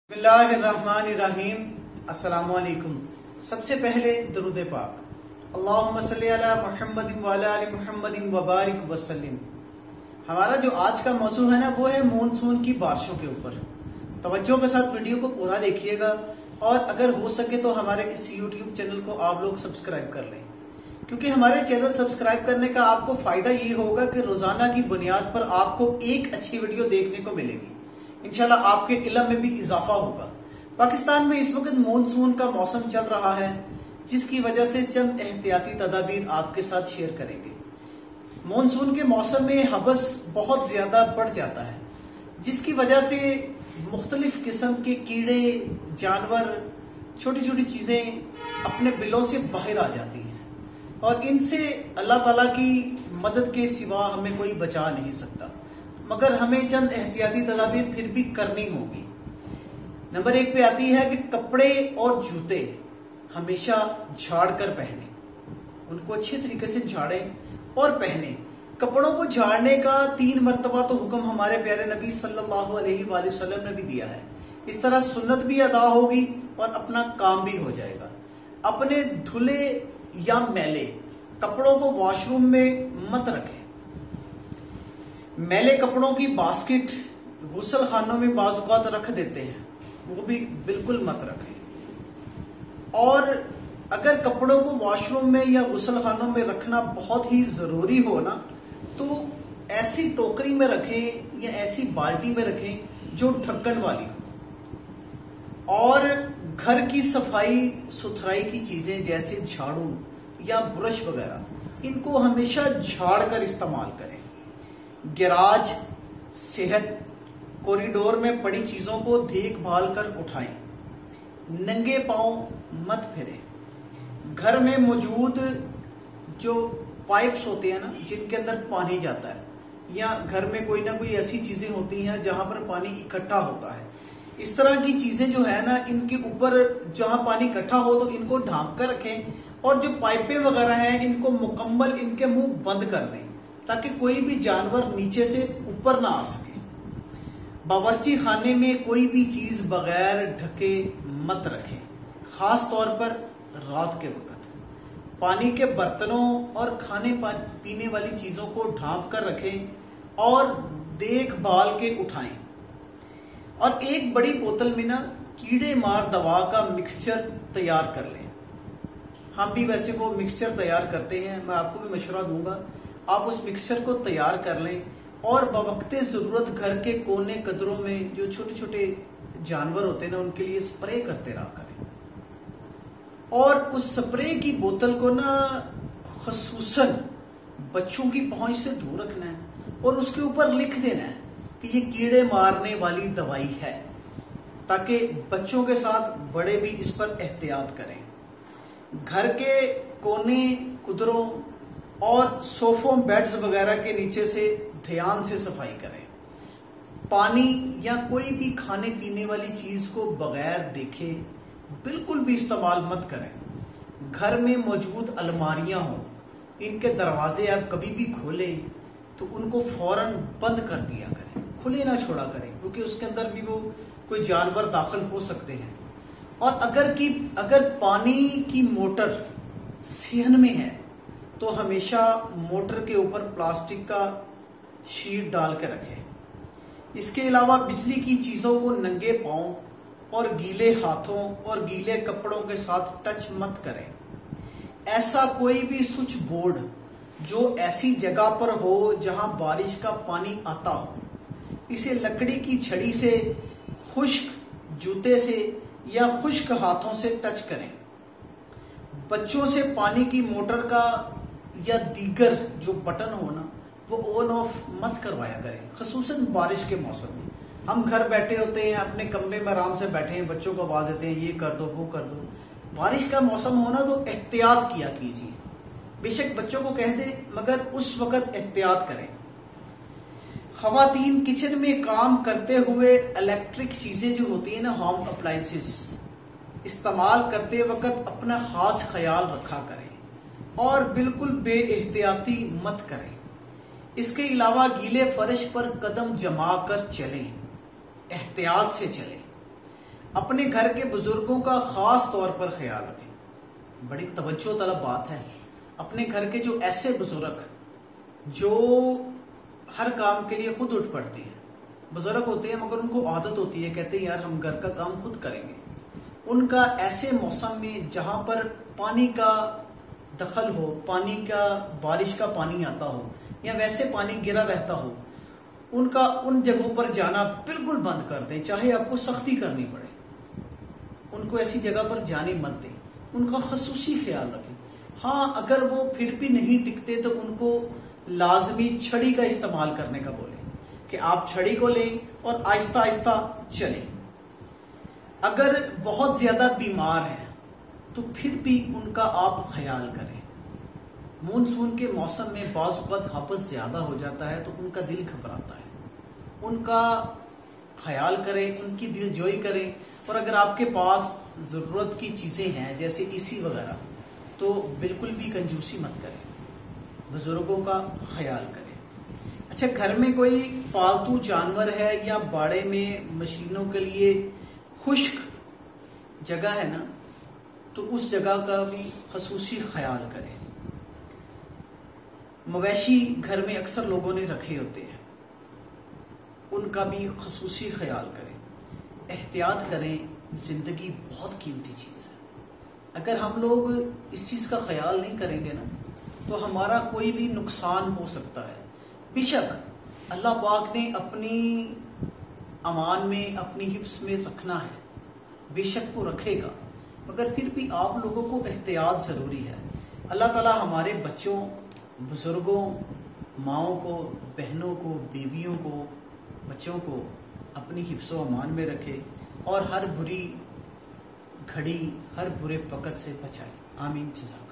बिस्मिल्लाहिर्रहमानिर्रहीम। अस्सलामुअलैकुम। सबसे पहले दरूद पाक। अल्लाहुम्मा सल्ली अला मुहम्मदिन व अला आलि मुहम्मदिन व बारिक वसल्लिम। हमारा जो आज का मौजू है ना, वो है मानसून की बारिशों के ऊपर। तवज्जो के साथ वीडियो को पूरा देखिएगा और अगर हो सके तो हमारे इस यूट्यूब चैनल को आप लोग सब्सक्राइब कर लें, क्योंकि हमारे चैनल सब्सक्राइब करने का आपको फायदा ये होगा कि रोजाना की बुनियाद पर आपको एक अच्छी वीडियो देखने को मिलेगी। इंशाल्लाह आपके इल्म में भी इजाफा होगा। पाकिस्तान में इस वक्त मानसून का मौसम चल रहा है, जिसकी वजह से चंद एहतियाती तदाबीर आपके साथ शेयर करेंगे। मानसून के मौसम में हबस बहुत ज्यादा बढ़ जाता है, जिसकी वजह से मुख्तलिफ किस्म के कीड़े, जानवर, छोटी छोटी चीजें अपने बिलों से बाहर आ जाती हैं और इनसे अल्लाह ताला की मदद के सिवा हमें कोई बचा नहीं सकता, मगर हमें चंद एहतियाती तदाबीर फिर भी करनी होगी। नंबर 1 पे आती है कि कपड़े और जूते हमेशा झाड़ कर पहने, उनको अच्छे तरीके से झाड़ें और पहने। कपड़ों को झाड़ने का 3 मरतबा तो हुक्म हमारे प्यारे नबी सल्लल्लाहु अलैहि वसल्लम ने भी दिया है। इस तरह सुन्नत भी अदा होगी और अपना काम भी हो जाएगा। अपने धुले या मैले कपड़ों को वॉशरूम में मत रखें। मैले कपड़ों की बास्केट गुसल खानों में बाजुकात रख देते हैं, वो भी बिल्कुल मत रखें। और अगर कपड़ों को वॉशरूम में या गुसल खानों में रखना बहुत ही जरूरी हो ना, तो ऐसी टोकरी में रखें या ऐसी बाल्टी में रखें जो ढक्कन वाली हो। और घर की सफाई सुथराई की चीजें जैसे झाड़ू या ब्रश वगैरह, इनको हमेशा झाड़ कर इस्तेमाल करें। गैराज, सेहत, कॉरिडोर में पड़ी चीजों को देखभाल कर उठाएं। नंगे पांव मत फिरें। घर में मौजूद जो पाइप्स होते हैं ना, जिनके अंदर पानी जाता है, या घर में कोई ना कोई ऐसी चीजें होती हैं जहां पर पानी इकट्ठा होता है, इस तरह की चीजें जो है ना, इनके ऊपर जहां पानी इकट्ठा हो तो इनको ढांक कर रखें। और जो पाइपें वगैरह हैं, इनको मुकम्मल इनके मुंह बंद कर दें, ताकि कोई भी जानवर नीचे से ऊपर ना आ सके। बावर्ची खाने में कोई भी चीज बगैर ढके मत रखें, खास तौर पर रात के वक्त। पानी के बर्तनों और खाने पीने वाली चीजों को ढांप कर रखें और देखभाल के उठाएं। और एक बड़ी बोतल में ना कीड़े मार दवा का मिक्सचर तैयार कर लें। हम भी वैसे वो मिक्सचर तैयार करते हैं, मैं आपको भी मशवरा दूंगा, आप उस मिक्सचर को तैयार कर लें और बवक्ते ज़रूरत घर के कोने कदरों में जो छोटे छोटे जानवर होते हैं ना, उनके लिए स्प्रे करते रहा करें। और उस स्प्रे की बोतल को ना खसूसन बच्चों की पहुंच से दूर रखना है और उसके ऊपर लिख देना है कि ये कीड़े मारने वाली दवाई है, ताकि बच्चों के साथ बड़े भी इस पर एहतियात करें। घर के कोने कुदरों और सोफों, बेड्स वगैरह के नीचे से ध्यान से सफाई करें। पानी या कोई भी खाने पीने वाली चीज को बगैर देखे बिल्कुल भी इस्तेमाल मत करें। घर में मौजूद अलमारियां हों, इनके दरवाजे आप कभी भी खोलें तो उनको फौरन बंद कर दिया करें, खुले ना छोड़ा करें, क्योंकि उसके अंदर भी वो कोई जानवर दाखिल हो सकते हैं। और अगर पानी की मोटर सेहन में है तो हमेशा मोटर के ऊपर प्लास्टिक का शीट डाल के रखें। इसके अलावा बिजली की चीज़ों को नंगे पांव और गीले हाथों और गीले कपड़ों के साथ टच मत करें। ऐसा कोई भी स्विच बोर्ड जो ऐसी जगह पर हो जहां बारिश का पानी आता हो, इसे लकड़ी की छड़ी से, खुश्क जूते से या खुश्क हाथों से टच करें। बच्चों से पानी की मोटर का या दीगर जो बटन हो ना, वो ऑन ऑफ मत करवाया करें, खसूसन बारिश के मौसम में। हम घर बैठे होते हैं, अपने कमरे में आराम से बैठे हैं, बच्चों को आवाज देते हैं, ये कर दो वो कर दो। बारिश का मौसम हो ना तो एहतियात किया कीजिए। बेशक बच्चों को कह दे, मगर उस वक्त एहतियात करें। खवातीन किचन में काम करते हुए इलेक्ट्रिक चीजें जो होती है ना, होम अप्लायंसेस, इस्तेमाल करते वक्त अपना खास ख्याल रखा करें और बिल्कुल बेएहतियाती मत करें। इसके अलावा गीले फर्श पर कदम जमा कर चलें, एहतियात से चलें। अपने घर के बुजुर्गों का खास तौर पर ख्याल रखें। बड़ी तवज्जो तलब बात है। अपने घर के जो ऐसे बुजुर्ग जो हर काम के लिए खुद उठ पड़ते हैं, बुजुर्ग होते हैं मगर उनको आदत होती है, कहते हैं यार हम घर का काम खुद करेंगे, उनका ऐसे मौसम में जहाँ पर पानी का दखल हो, पानी का बारिश का पानी आता हो या वैसे पानी गिरा रहता हो, उनका उन जगहों पर जाना बिल्कुल बंद कर दें, चाहे आपको सख्ती करनी पड़े। उनको ऐसी जगह पर जाने मत दें, उनका खसूसी ख्याल रखें। हाँ, अगर वो फिर भी नहीं टिकते तो उनको लाजमी छड़ी का इस्तेमाल करने का बोलें कि आप छड़ी को लें और आहिस्ता आहिस्ता चलें। अगर बहुत ज्यादा बीमार हैं तो फिर भी उनका आप ख्याल करें। मानसून के मौसम में बाज़ वक़्त हापस ज्यादा हो जाता है तो उनका दिल घबराता है, उनका ख्याल करें, उनकी दिलजोई करें। और अगर आपके पास ज़रूरत की चीज़ें हैं जैसे एसी वगैरह, तो बिल्कुल भी कंजूसी मत करें, बुजुर्गों का ख्याल करें। अच्छा, घर में कोई पालतू जानवर है या बाड़े में मशीनों के लिए खुश्क जगह है ना, तो उस जगह का भी खसूसी ख्याल करें। मवेशी घर में अक्सर लोगों ने रखे होते हैं, उनका भी खसूसी ख्याल करें। एहतियात करें, जिंदगी बहुत कीमती चीज़ है। अगर हम लोग इस चीज़ का ख्याल नहीं करेंगे ना तो हमारा कोई भी नुकसान हो सकता है। बेशक अल्लाह पाक ने अपनी अमान में, अपनी हिफ्स में रखना है, बेशक वो रखेगा, मगर फिर भी आप लोगों को एहतियात ज़रूरी है। अल्लाह ताला हमारे बच्चों, बुज़ुर्गों, माओं को, बहनों को, बीवियों को, बच्चों को अपनी हिफ्ज़ो अमान में रखे और हर बुरी घड़ी, हर बुरे वक़्त से बचाए। आमीन। जज़ाकल्लाह।